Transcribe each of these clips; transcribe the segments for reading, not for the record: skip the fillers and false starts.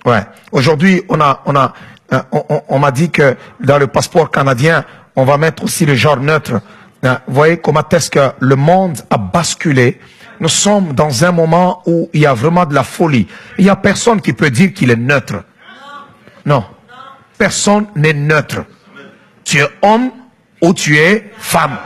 Ouais. Aujourd'hui, on m'a dit que dans le passeport canadien, on va mettre aussi le genre neutre. Vous voyez comment est-ce que le monde a basculé. Nous sommes dans un moment où il y a vraiment de la folie. Il n'y a personne qui peut dire qu'il est neutre. Non. Personne n'est neutre. Tu es homme ou tu es femme.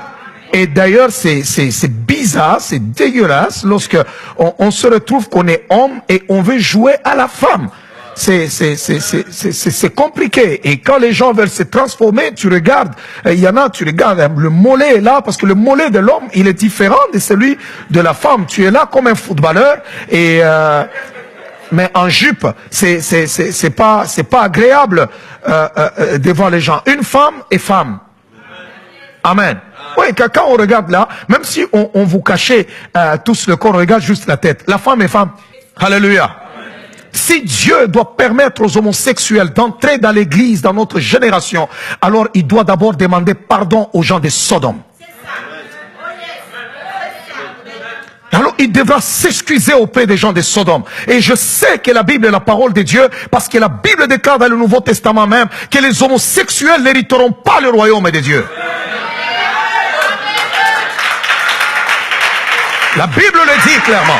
Et d'ailleurs, c'est bizarre, c'est dégueulasse lorsque on se retrouve qu'on est homme et on veut jouer à la femme. C'est compliqué. Et quand les gens veulent se transformer, tu regardes, il y en a, tu regardes, le mollet est là, parce que le mollet de l'homme, il est différent de celui de la femme. Tu es là comme un footballeur, et mais en jupe, c'est pas agréable devant les gens. Une femme est femme. Amen. Oui, quand on regarde là, même si on vous cachez tous le corps, on regarde juste la tête. La femme est femme. Alléluia. Si Dieu doit permettre aux homosexuels d'entrer dans l'église, dans notre génération, alors il doit d'abord demander pardon aux gens de Sodome. Alors il devra s'excuser auprès des gens de Sodome. Et je sais que la Bible est la parole de Dieu, parce que la Bible déclare dans le Nouveau Testament même que les homosexuels n'hériteront pas le royaume de Dieu. La Bible le dit clairement.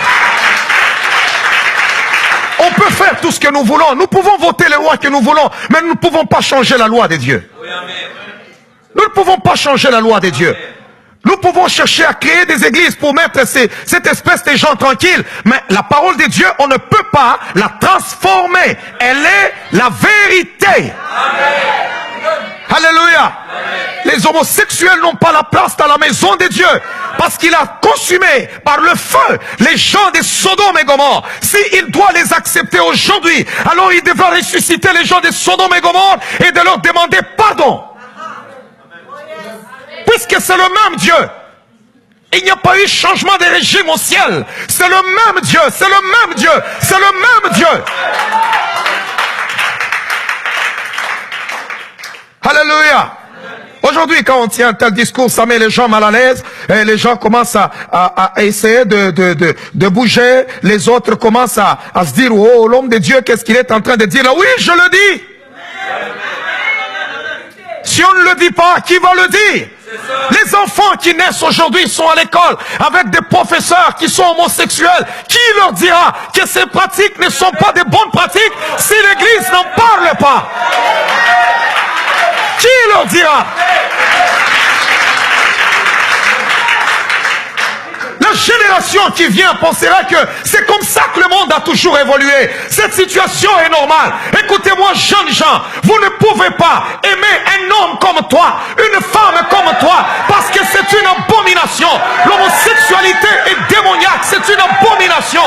On peut faire tout ce que nous voulons. Nous pouvons voter les lois que nous voulons, mais nous ne pouvons pas changer la loi de Dieu. Nous ne pouvons pas changer la loi de Dieu. Nous pouvons chercher à créer des églises pour mettre cette espèce de gens tranquilles. Mais la parole de Dieu, on ne peut pas la transformer. Elle est la vérité. Alléluia. Les homosexuels n'ont pas la place dans la maison de Dieu, parce qu'il a consumé par le feu les gens de Sodome et Gomorrhe. S'il doit les accepter aujourd'hui, alors il devra ressusciter les gens de Sodome et Gomorrhe et de leur demander pardon. Puisque c'est le même Dieu. Il n'y a pas eu changement de régime au ciel. C'est le même Dieu, c'est le même Dieu, c'est le même Dieu. Alléluia. Aujourd'hui, quand on tient un tel discours, ça met les gens mal à l'aise, et les gens commencent à essayer de bouger, les autres commencent à se dire, oh, l'homme de Dieu, qu'est-ce qu'il est en train de dire là? Oui, je le dis. Si on ne le dit pas, qui va le dire? Les enfants qui naissent aujourd'hui sont à l'école avec des professeurs qui sont homosexuels. Qui leur dira que ces pratiques ne sont pas des bonnes pratiques si l'église n'en parle pas? Qui leur dira? La génération qui vient pensera que c'est comme ça que le monde a toujours évolué. Cette situation est normale. Écoutez-moi, jeunes gens, vous ne pouvez pas aimer un homme comme toi, une femme comme toi, parce que c'est une abomination. L'homosexualité est démoniaque, c'est une abomination.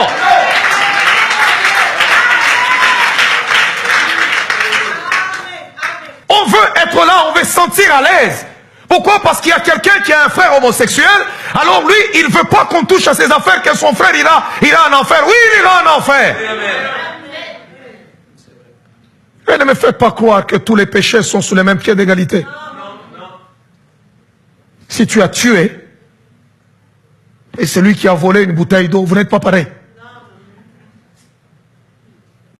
On veut être là, on veut se sentir à l'aise. Pourquoi? Parce qu'il y a quelqu'un qui a un frère homosexuel, alors lui, il ne veut pas qu'on touche à ses affaires, que son frère ira en enfer. Oui, il ira en enfer. Et ne me faites pas croire que tous les péchés sont sous les mêmes pieds d'égalité. Si tu as tué, et celui qui a volé une bouteille d'eau, vous n'êtes pas pareil.